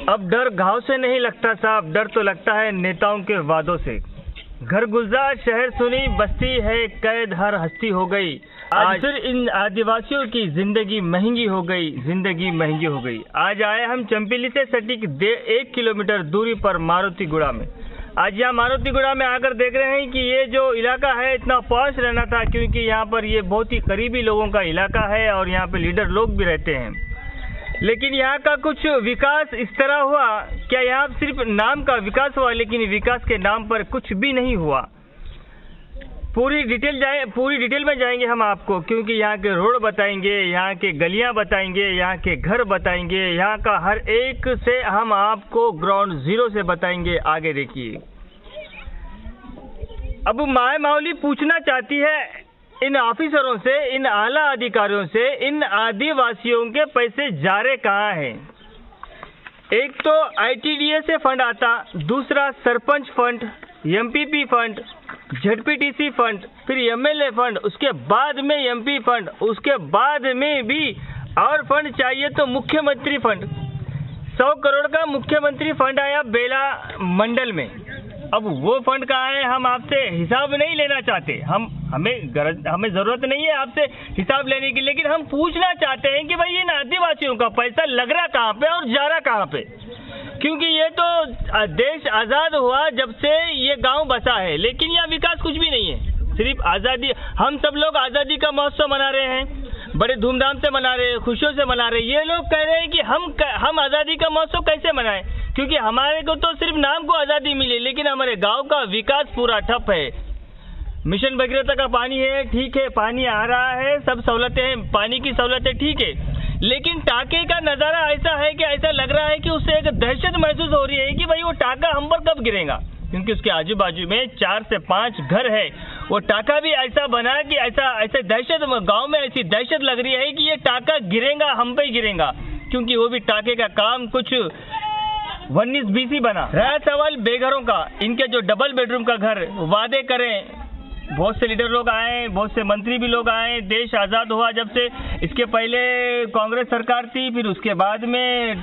अब डर घाव से नहीं लगता साहब, डर तो लगता है नेताओं के वादों से। घर गुलजार शहर सुनी बस्ती है कैद हर हस्ती हो गई। आज फिर इन आदिवासियों की जिंदगी महंगी हो गई, जिंदगी महंगी हो गई। आज आए हम चंपीली से सटीक 1 किलोमीटर दूरी पर मारुतिगुड़ा में। आज यहाँ मारुतिगुड़ा में आकर देख रहे हैं कि ये जो इलाका है इतना पॉश रहना था, क्योंकि यहाँ पर ये बहुत ही करीबी लोगों का इलाका है और यहाँ पे लीडर लोग भी रहते हैं। लेकिन यहाँ का कुछ विकास इस तरह हुआ, क्या यहाँ सिर्फ नाम का विकास हुआ, लेकिन विकास के नाम पर कुछ भी नहीं हुआ। पूरी डिटेल में जाएंगे हम आपको, क्योंकि यहाँ के रोड बताएंगे, यहाँ के गलियाँ बताएंगे, यहाँ के घर बताएंगे, यहाँ का हर एक से हम आपको ग्राउंड जीरो से बताएंगे। आगे देखिए। अब माय मावली पूछना चाहती है इन ऑफिसरों से, इन आला अधिकारियों से, इन आदिवासियों के पैसे जा रहे कहाँ हैं। एक तो ITDA से फंड आता, दूसरा sarpanch fund, MPP fund, ZPTC fund, फिर MLA फंड, उसके बाद में MP फंड, उसके बाद में भी और फंड चाहिए तो मुख्यमंत्री फंड। 100 करोड़ का मुख्यमंत्री फंड आया बेला मंडल में। अब वो फंड कहाँ है, हम आपसे हिसाब नहीं लेना चाहते। हमें जरूरत नहीं है आपसे हिसाब लेने की, लेकिन हम पूछना चाहते हैं कि भाई इन आदिवासियों का पैसा लग रहा कहाँ पे और जा रहा कहाँ पे। क्योंकि ये तो देश आज़ाद हुआ जब से ये गांव बसा है, लेकिन यहाँ विकास कुछ भी नहीं है। सिर्फ आज़ादी, हम सब लोग आज़ादी का महोत्सव मना रहे हैं, बड़े धूमधाम से मना रहे हैं, खुशियों से मना रहे हैं। ये लोग कह रहे हैं कि हम आज़ादी का महोत्सव कैसे मनाएं, क्योंकि हमारे को तो सिर्फ नाम को आज़ादी मिली, लेकिन हमारे गांव का विकास पूरा ठप है। मिशन भगीरथ का पानी है, ठीक है, पानी आ रहा है, सब सहूलतें हैं, पानी की सहूलतें ठीक है, लेकिन टाके का नज़ारा ऐसा है कि ऐसा लग रहा है कि उससे एक दहशत महसूस हो रही है कि भाई वो टाका हम पर कब गिरेगा। क्योंकि उसके आजू बाजू में 4 से 5 घर है। वो टाका भी ऐसा बना कि ऐसे दहशत, गांव में ऐसी दहशत लग रही है कि ये टाका गिरेगा, हम पे ही गिरेगा। क्योंकि वो भी टाके का काम कुछ 19-20 बना रहा। सवाल बेघरों का, इनके जो डबल बेडरूम का घर वादे करें, बहुत से लीडर लोग आए, बहुत से मंत्री भी लोग आए। देश आज़ाद हुआ जब से, इसके पहले कांग्रेस सरकार थी, फिर उसके बाद में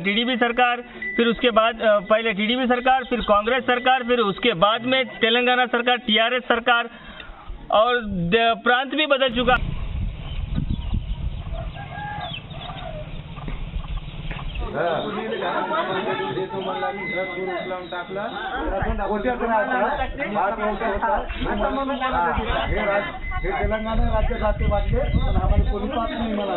TDP सरकार, फिर उसके बाद पहले TDP सरकार, फिर कांग्रेस सरकार, फिर उसके बाद में तेलंगाना सरकार, TRS सरकार, और प्रांत भी बदल चुका। तेलंगाना राज्य खाते वाटले पण आम्हाला कोणी पाहत नाही मला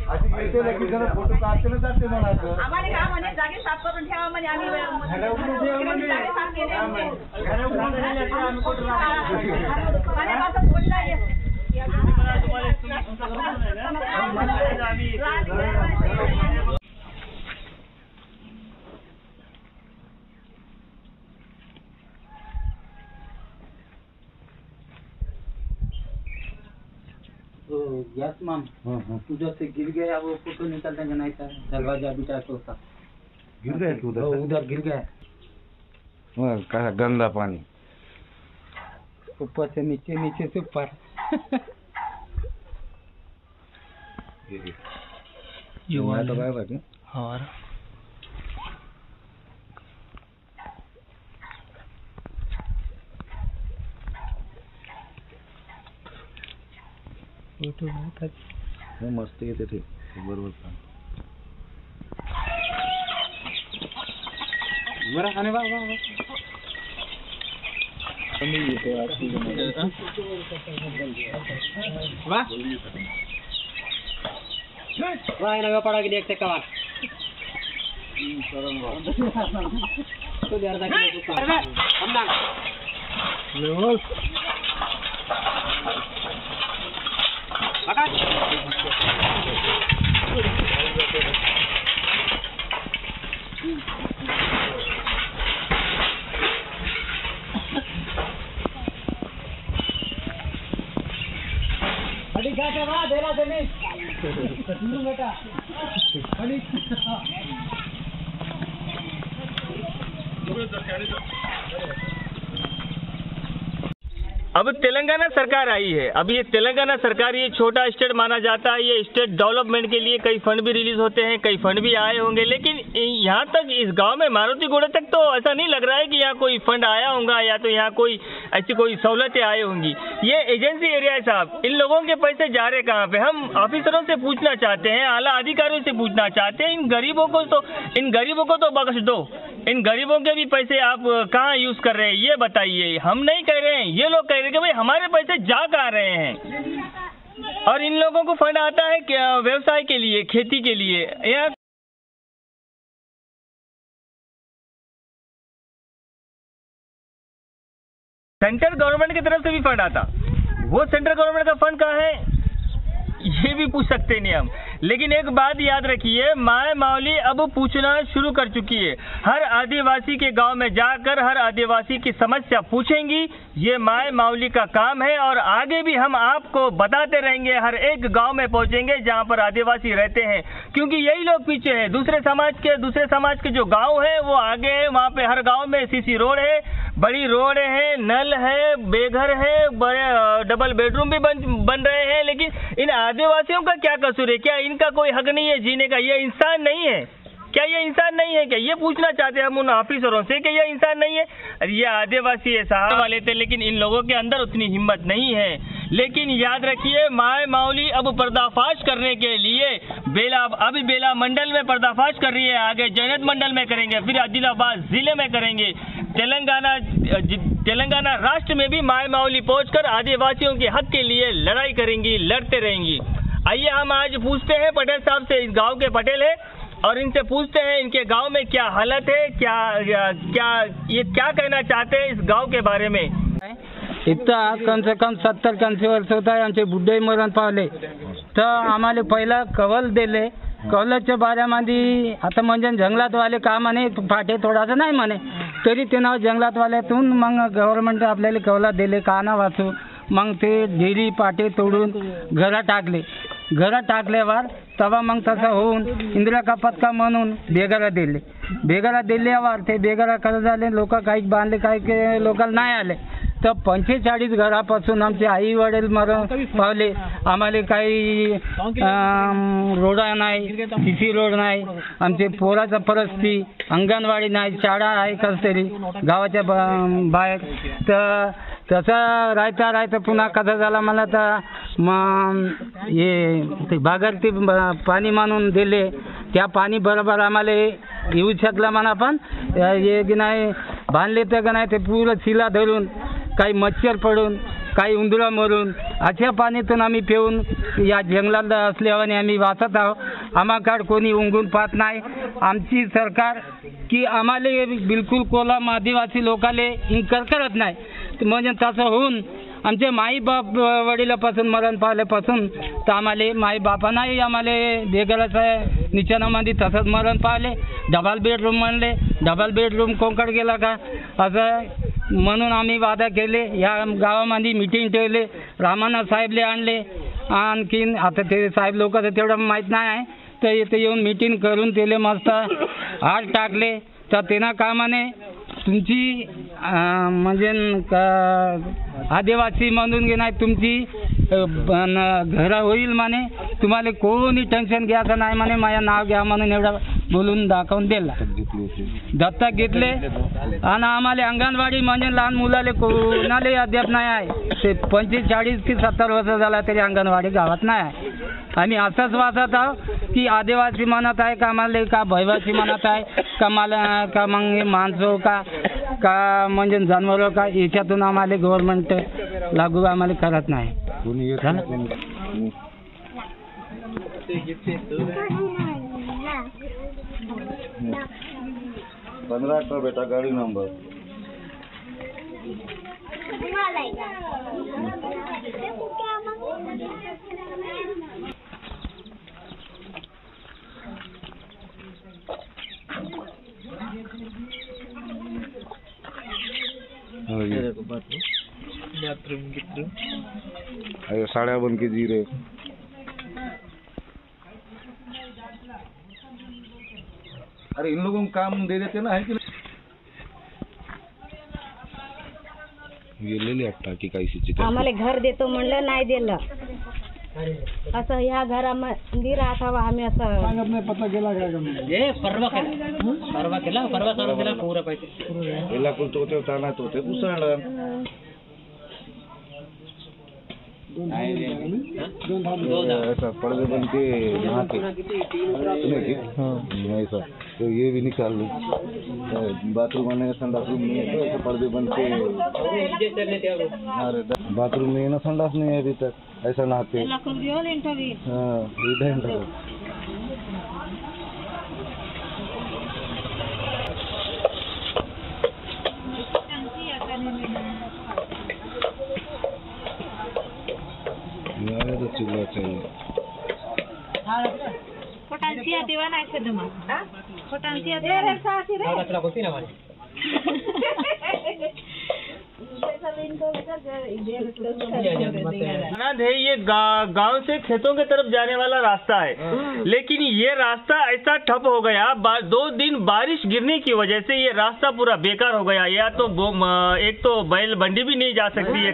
अशी माहिती आहे की जरा फोटो काढते ना जाते मला आम्हाला काय म्हणे जागे साफ करून ठेवा म्हणे आम्ही यस मैम, तुझे से गिर गया वो फोटो निकलने का नहीं था, दरवाजा बिटा के उसका गिर गया तू उधर गिर गया। कहा गंदा पानी ऊपर से नीचे, नीचे से ऊपर। ये वाला तो क्या बात है? हाँ फोटो बहुत अच्छा, वो मस्त येते थे बरोबर का बरा खाने वाह वाह वाह वाह इन्हें पड़ा कि देखते कबार तो यार देखिए हम ना लो अभी क्या कर रहा देला जमीन कटूरू बेटा अभी अब तेलंगाना सरकार आई है। अब ये तेलंगाना सरकार, ये छोटा स्टेट माना जाता है, ये स्टेट डेवलपमेंट के लिए कई फंड भी रिलीज होते हैं, कई फंड भी आए होंगे, लेकिन यहाँ तक इस गांव में मारुतिगुड़ा तक तो ऐसा नहीं लग रहा है कि यहाँ कोई फंड आया होगा या तो यहाँ कोई ऐसी कोई सहूलतें आई होंगी। ये एजेंसी एरिया है साहब, इन लोगों के पैसे जा रहे कहाँ पे? हम ऑफिसरों से पूछना चाहते हैं, आला अधिकारियों से पूछना चाहते हैं, इन गरीबों को तो बख्श दो, इन गरीबों के भी पैसे आप कहाँ यूज कर रहे हैं ये बताइए। हम नहीं कह रहे हैं, ये लोग कह रहे हैं कि भाई हमारे पैसे जा कहाँ रहे हैं। और इन लोगों को फंड आता है क्या? व्यवसाय के लिए, खेती के लिए। यहाँ सेंट्रल गवर्नमेंट की तरफ से भी फंड आता, वो सेंट्रल गवर्नमेंट का फंड कहाँ है ये भी पूछ सकते नहीं हम। लेकिन एक बात याद रखिए, माय मावली अब पूछना शुरू कर चुकी है। हर आदिवासी के गांव में जाकर हर आदिवासी की समस्या पूछेंगी, ये माय मावली का काम है। और आगे भी हम आपको बताते रहेंगे, हर एक गांव में पहुंचेंगे जहां पर आदिवासी रहते हैं, क्योंकि यही लोग पीछे हैं। दूसरे समाज के जो गाँव है वो आगे है, वहाँ पे हर गाँव में सीसी रोड है, बड़ी रोड है, नल है, बेघर है, बड़े डबल बेडरूम भी बन रहे हैं। लेकिन इन आदिवासियों का क्या कसूर है? क्या इनका कोई हक नहीं है जीने का? ये इंसान नहीं है क्या? ये इंसान नहीं है क्या? ये पूछना चाहते हैं हम उन ऑफिसरों से कि ये इंसान नहीं है। ये आदिवासी है साहब वाले थे, लेकिन इन लोगों के अंदर उतनी हिम्मत नहीं है। लेकिन याद रखिए, माय मावली अब पर्दाफाश करने के लिए अभी बेला मंडल में पर्दाफाश कर रही है, आगे जैनत मंडल में करेंगे, फिर आदिलाबाद जिले में करेंगे, तेलंगाना राष्ट्र में भी माय मावली पहुंचकर आदिवासियों के हक के लिए लड़ाई करेंगी, लड़ते रहेंगी। आइए हम आज पूछते हैं पटेल साहब से, इस गांव के पटेल है, और इनसे पूछते हैं इनके गांव में क्या हालत है, ये क्या कहना चाहते हैं इस गांव के बारे में। इथं कम से कम 70-80 वर्ष होत आहे आमचे बुड्ढे मरण पावले, तर आम्हाला पहिला कवल दिले. कवलाच्या बाऱ्यामध्ये आता म्हणजे जंगलातवाले का म्हणे फाटे थोडासा नाही म्हणे, तरी ते नाव जंगलातवाल्यातून मग गव्हर्नमेंट आपल्याला कवला दिले का ना वाचू. मग ते ढेरी पाटे तोडून घरा टाकल्यावर तेव्हा मग तसं होऊन इंदिरा का पथका म्हणून बेगारा दिल्यावर ते बेगारा कसं झाले, लोक काही बांधले, काही लोकांना नाही आले. तर 45 घरापासून आमचे आई वडील मरण पावले. आम्हाला काही रोड नाही, सीसी रोड नाही, आमचे पोराचा परिस्थिती, अंगणवाडी नाही, शाळा आहे कसं तरी गावाच्या बाहेर. तर तसं राहता पुन्हा कसं झाला, मला तर हे बागायती पाणी मानून दिले, त्या पाणी बरोबर आम्हाला येऊ शकलं म्हणा. पण हे की नाही बांधले तर का नाही ते पुरं शिला धरून, काही मच्छर पडून, काही उंदरा मरून, अशा पाणीतून आम्ही पिऊन या जंगलात असल्याने आम्ही वाचत आहोत. आम्हाकडे कोणी उंगून पाहत नाही. आमची सरकार की आम्हाला बिलकुल कोलम आदिवासी लोकाले इन्कर करत नाही. म्हणजे तसं होऊन आमचे माई बाप वडिलापासून मरण पावल्यापासून तर आम्हाला माई बापांनाही आम्हाला बेघराचं निचाणामध्ये तसंच मरण पावले. डबल बेडरूम म्हणले, डबल बेडरूम कोणकडे गेला का असं म्हणून आम्ही वादा केले. या गावामध्ये मीटिंग ठेवले, रामाना साहेबले आणले. आणखीन आता ते साहेब लोकांचं तेवढं माहीत नाही आहे, तर इथे येऊन मीटिंग करून त्याले मस्त हात टाकले. तर त्यांना का म्हणे तुमची म्हणजे आदिवासी म्हणून घे नाही तुमची घरं होईल म्हणे, तुम्हाला कोणी टेन्शन घ्यायचं नाही म्हणे, माझं नाव घ्या म्हणून एवढं बोलून दाखवून दिला. दत्तक घेतले. आणि आम्हाला अंगणवाडी म्हणजे लहान मुलाले कोणालाही अद्याप नाही आहे. ते 45 की 70 वर्ष झाला तरी अंगणवाडी गावात नाही आहे. आम्ही असंच वाचत आहोत की आदिवासी म्हणत आहे का आम्हाला, का भैवासी म्हणत आहे का मला, का मग माणसं का म्हणजे जनावरं का, याच्यातून आम्हाला गव्हर्नमेंट लागू आम्हाला करत नाही. 15 बेटा गाड़ी नंबर बाथरूम अरे साड़िया बन के जी रहे. अरे इन लोगों को काम दे देते ना, है कि गेलेली आहेत टाकी काही सिची आम्हाला घर देतो म्हणलं नाही दिलं. असं ह्या घरामध्ये राहत हवं आम्ही असं परवा करून दिला पूरा पैसे याला कोणतं होते ताना होते उसळलं ऐसा पर्दे बन के यहाँ के सुने की ऐसा तो ये भी निकाल लो बाथरूम आने का संडास रूम नहीं है तो ऐसे पर्दे बन के अरे बाथरूम में ना संडास नहीं है अभी तक ऐसा नहाते हाँ इधर चिल्ला चाहिए पोटांसिया देवा नाही से तुम्हाला पोटांसिया दे रे साथी रे कचरा कोसी ना वाली अनाथ है ये गांव से खेतों के तरफ जाने वाला रास्ता है, लेकिन ये रास्ता ऐसा ठप हो गया 2 दिन बारिश गिरने की वजह से ये रास्ता पूरा बेकार हो गया। या तो एक तो बैल बंडी भी नहीं जा सकती है,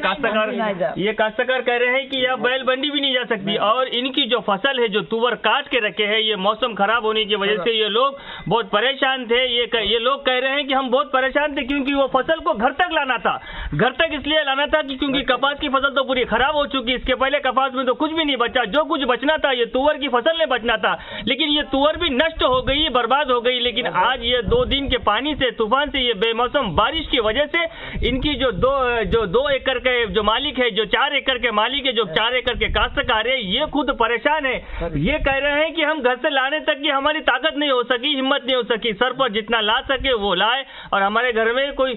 काश्तकार कह रहे हैं कि यह बैल बंडी भी नहीं जा सकती, और इनकी जो फसल है जो तुवर काट के रखे हैं, ये मौसम खराब होने की वजह से ये लोग बहुत परेशान थे। ये लोग कह रहे हैं कि हम बहुत परेशान थे क्योंकि वो फसल को घर तक लाना था। घर तक इसलिए लाना था कि क्योंकि कपास की फसल तो पूरी खराब हो चुकी, इसके पहले कपास में तो कुछ भी नहीं बचा, जो कुछ बचना था ये तुअर की फसल में बचना था, लेकिन ये तुअर भी नष्ट हो गई, बर्बाद हो गई। लेकिन आज ये 2 दिन के पानी से, तूफान से, ये बेमौसम बारिश की वजह से इनकी जो 2 एकड़ के जो मालिक है, जो 4 एकड़ के मालिक है, जो 4 एकड़ के काश्तकार है, ये खुद परेशान है। ये कह रहे हैं कि हम घर से लाने तक की हमारी ताकत नहीं हो सकी, हिम्मत नहीं हो सकी, सर पर जितना ला सके वो लाए। और हमारे घर में कोई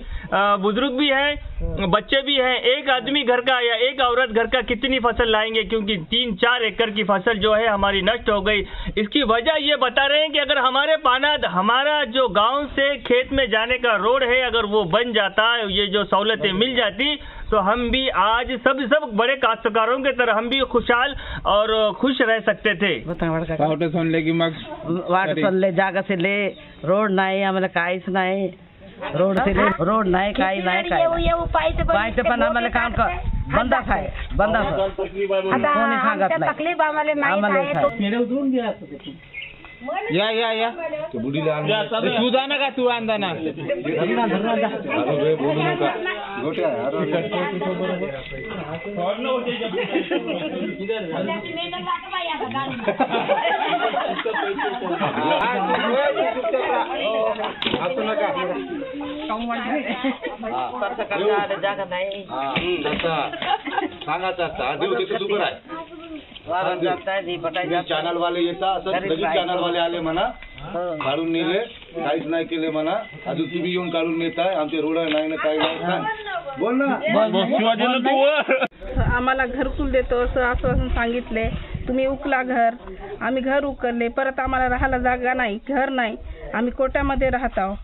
बुजुर्ग भी है, बच्चे भी हैं, एक आदमी घर का या एक औरत घर का कितनी फसल लाएंगे, क्योंकि 3-4 एकड़ की फसल जो है हमारी नष्ट हो गई। इसकी वजह ये बता रहे हैं कि अगर हमारा जो गांव से खेत में जाने का रोड है, अगर वो बन जाता, ये जो सहूलतें मिल जाती, तो हम भी आज सब बड़े काश्तकारों की तरह हम भी खुशहाल और खुश रह सकते थे। वाट जागा से ले रोड नाही, आम्हाला काहीच नाही, रोड नाही, काही नाही, पाहिजे पण आम्हाला काम बंदाच आहे, बंदाच कोणी सांगत नाही आम्हाला। या तो बुढ़ीला तू जाना का तू अंदाना बोलू नका गोट्या चॅनल वाले येतात, चॅनल वाले आले म्हणा, काढून नेले, काहीच नाही केले म्हणा, अजून तुम्ही येऊन काढून नेताय, आमचे रोड नाही ना काही नाही, बोल ना। आम्हाला घरकुल देतो असं आश्वासन सांगितले, तुम्ही उकला घर, आम्ही घर उकलले, परत आम्हाला राहायला जागा नाही, घर नाही, आम्ही कोट्यामध्ये राहत आहोत।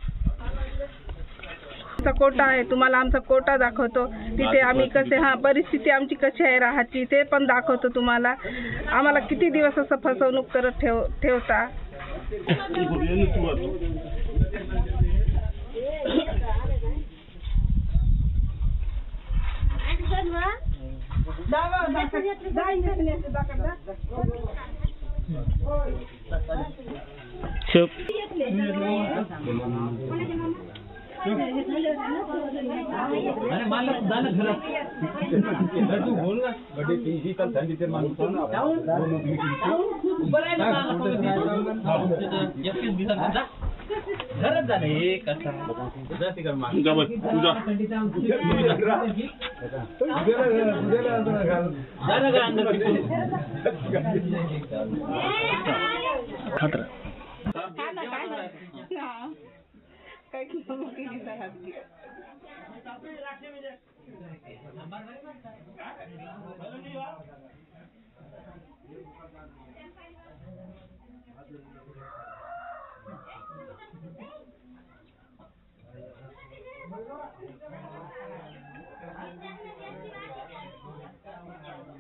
कोटा आहे, तुम्हाला आमचा कोटा दाखवतो, तिथे आम्ही कसे परिस्थिती आमची कशी आहे राहायची ते पण दाखवतो तुम्हाला। आम्हाला किती दिवस असं फसवणूक करत ठेवता।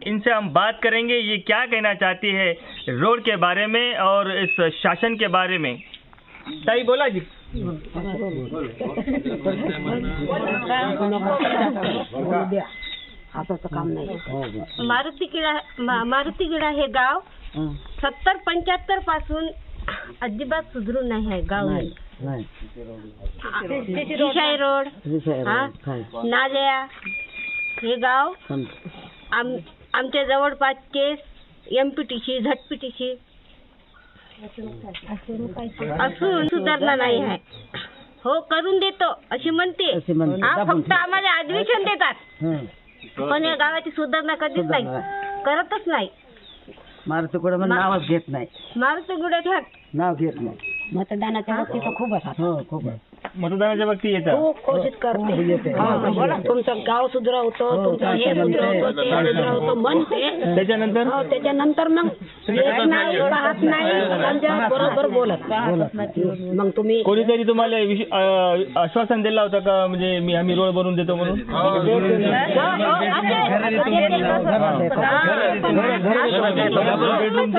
इनसे हम बात करेंगे ये क्या कहना चाहती है रोड के बारे में और इस शासन के बारे में। ताई बोला जी। मारुतीगिडा हे गाव 70-75 पासून अजिबात सुधरून नाही आहे गाव. शिशाई रोड, नाल्या हे गाव आमच्या जवळपासचे MPTC झटपीटीसी असून सुधारणा नाही आहे. हो करून देतो अशी म्हणते. फक्त आम्हाला ऍडमिशन देतात पण या गावाची सुधारणा कधीच नाही करतच नाही. मारुतीगुडा नावच घेत नाही. मारुतीगुड्यात नाव घेत नाही. मतदानाच्या बाबतीत खूप असतात. हो खूप मतदानाच्या बाबतीत येतात. खूप कोशिश करते. तुमचं गाव सुधारवतो, तुमचं हे सुधारवतो, ते सुधारवतो म्हणते. त्याच्यानंतर मग येत नाही, पाहत नाही, आमच्या बरोबर बोलत. मग तुम्ही कोणीतरी तुम्हाला आश्वासन दिला होता का म्हणजे आम्ही रोड बनवून देतो म्हणून?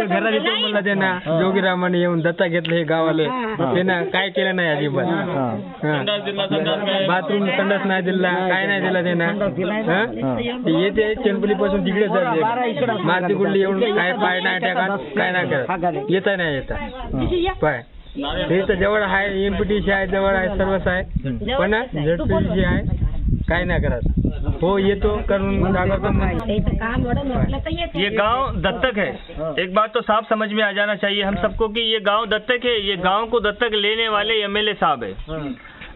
घरा देतो म्हणला त्यांना. जोगीरामाने येऊन दत्ता घेतलं हे गावाला. त्यांना काय केलं नाही अजिबात. बाथरूम संडास नाही दिला, काय नाही दिला त्यांना. येते चेनपली पासून तिकडे जाते. मारुतीगुडली येऊन काय पाय नाही टाकत, काय नाही करत. येता नाही येता पाय. हे तर जवळ आहे, MPTC आहे, जवळ आहे, सर्वच आहे. पण ZPTC आहे, काय नाही करत. हो येतो करून. ये गांव दत्तक है. एक बात तो साफ समझ में आ जाना चाहिए हम सबको कि ये गांव दत्तक है. ये गांव को दत्तक लेने वाले MLA साहब है.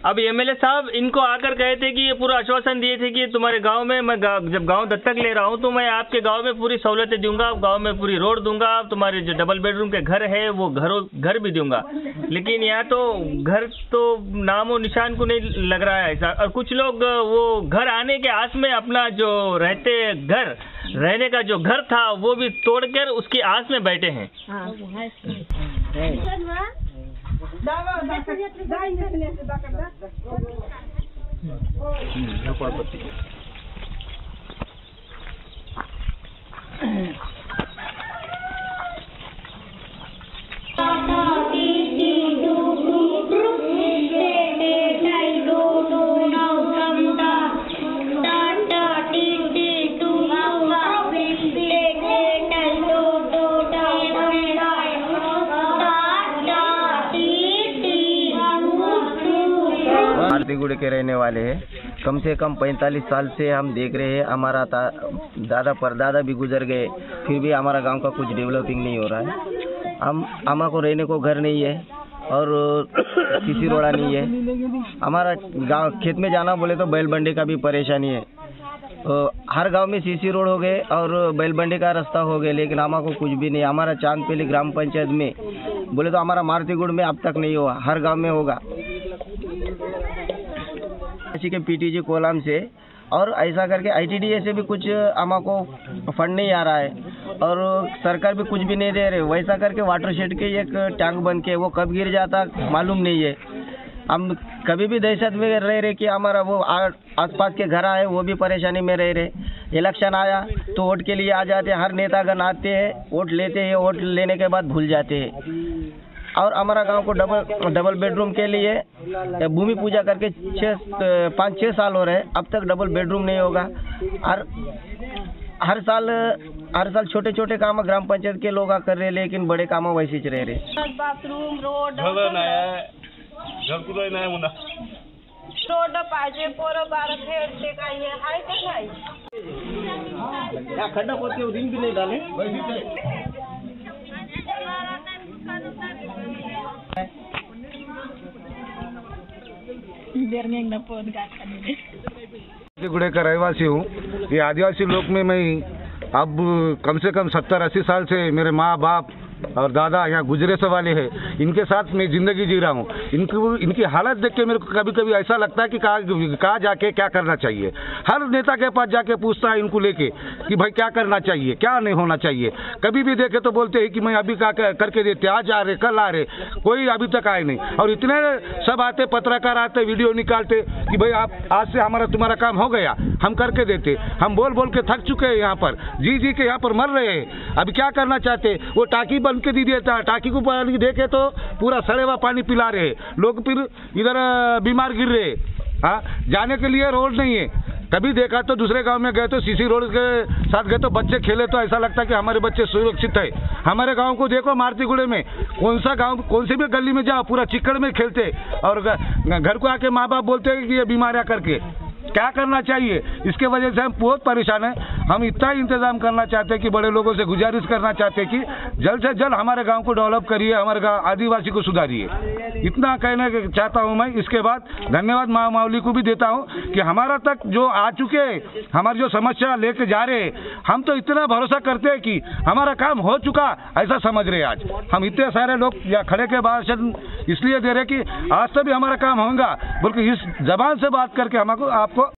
अब MLA साहब इनको आकर कहे थे कि ये पूरा आश्वासन दिए थे कि तुम्हारे गांव में मैं जब गांव दत्तक ले रहा हूं तो मैं आपके गांव में पूरी सहूलतें दूंगा, गांव में पूरी रोड दूंगा, तुम्हारे जो डबल बेडरूम के घर है वो घर भी दूंगा. लेकिन यहाँ तो घर तो नामो निशान को नहीं लग रहा है ऐसा. और कुछ लोग वो घर आने के आस में अपना जो रहने का जो घर था वो भी तोड़कर उसकी आस में बैठे हैं. मारुतीगुड़े के रहने वाले हैं. कम से कम 45 साल से हम देख रहे हैं. हमारा दादा परदादा भी गुजर गए, फिर भी हमारा गांव का कुछ डेवलपिंग नहीं हो रहा है. हमारा को रहने को घर नहीं है और किसी रोड़ा नहीं है. हमारा गांव खेत में जाना बोले तो बैलबंडी का भी परेशानी है. हर गांव में CC रोड हो गए और बैलबंडी का रास्ता हो गए, लेकिन हमारा को कुछ भी नहीं. हमारा चांदपेली ग्राम पंचायत में बोले तो हमारा मारुतीगुड़ में अब तक नहीं हुआ, हर गांव में होगा के PTG कोलम से. और ऐसा करके ITDA से भी कुछ हमारे को फंड नहीं आ रहा है और सरकार भी कुछ भी नहीं दे रहे. वैसा करके वाटर शेड के एक टैंक बन के वो कब गिर जाता मालूम नहीं है. हम कभी भी दहशत में रह रहे कि हमारा वो आसपास के घर आए वो भी परेशानी में रह रहे. इलेक्शन आया तो वोट के लिए आ जाते हैं. हर नेतागण आते हैं, वोट लेते हैं, वोट लेने के बाद भूल जाते हैं. और हमारा गांव को डबल बेडरूम के लिए भूमि पूजा करके 5-6 साल हो रहे हैं, अब तक डबल बेडरूम नहीं होगा. और हर साल छोटे छोटे काम ग्राम पंचायत के लोग कर रहे, लेकिन बड़े काम वैसे ही रह रहे. बाथरूम रोड पाहिजे. पोरं बारा खेळते काही आहे का नाही. खड्डा पोते रिंग भी नहीं डाले. गुड़े का रहवासी हूँ. ये आदिवासी लोग में मैं अब कम से कम 70-80 साल से मेरे माँ बाप और दादा यहाँ गुजरे से वाले हैं. इनके साथ मैं जिंदगी जी रहा हूँ. इनकी हालत देख के मेरे को कभी कभी ऐसा लगता है कि कहाँ जाके क्या करना चाहिए. हर नेता के पास जाके पूछता है इनको लेके कि भाई क्या करना चाहिए, क्या नहीं होना चाहिए. कभी भी देखे तो बोलते हैं कि मैं अभी क्या करके देते, आज आ रहे, कल आ रहे. कोई अभी तक आए नहीं. और इतने सब आते, पत्रकार आते, वीडियो निकालते कि भाई आप आज से तुम्हारा काम हो गया, हम करके देते. हम बोल के थक चुके हैं. यहाँ पर जी के यहाँ पर मर रहे हैं. अभी क्या करना चाहते. वो टाकी बंद के दी देता, टाकी को पानी देखे तो पूरा सड़े हुआ पानी पिला रहे, लोग फिर इधर बीमार गिर रहे। हाँ, जाने के लिए रोड नहीं है। कभी देखा तो दूसरे गांव में गए तो सीसी रोड के साथ गए तो बच्चे खेले तो ऐसा लगता है कि हमारे बच्चे सुरक्षित है। हमारे गांव को देखो, मारतीगुड़े में कौन सा गांव, कौन सी भी गली में जाओ पूरा चिक्कड़ में खेलते, और घर को आके माँ बाप बोलते हैं कि ये बीमारियां करके। क्या करना चाहिए? इसके वजह से हम बहुत परेशान हैं। हम इतना इंतजाम करना चाहते हैं कि बड़े लोगों से गुजारिश करना चाहते हैं कि जल्द से जल्द हमारे गांव को डेवलप करिए, हमारे गांव आदिवासी को सुधारिए। इतना कहना चाहता हूं मैं। इसके बाद धन्यवाद महामावली को भी देता हूं कि हमारा तक जो आ चुके, हमारी जो समस्या लेके जा रहे, हम तो इतना भरोसा करते हैं कि हमारा काम हो चुका ऐसा समझ रहे। आज हम इतने सारे लोग या खड़े के भाषण इसलिए दे रहे कि आज से भी हमारा काम होगा, बल्कि इस जबान से बात करके हमको आपको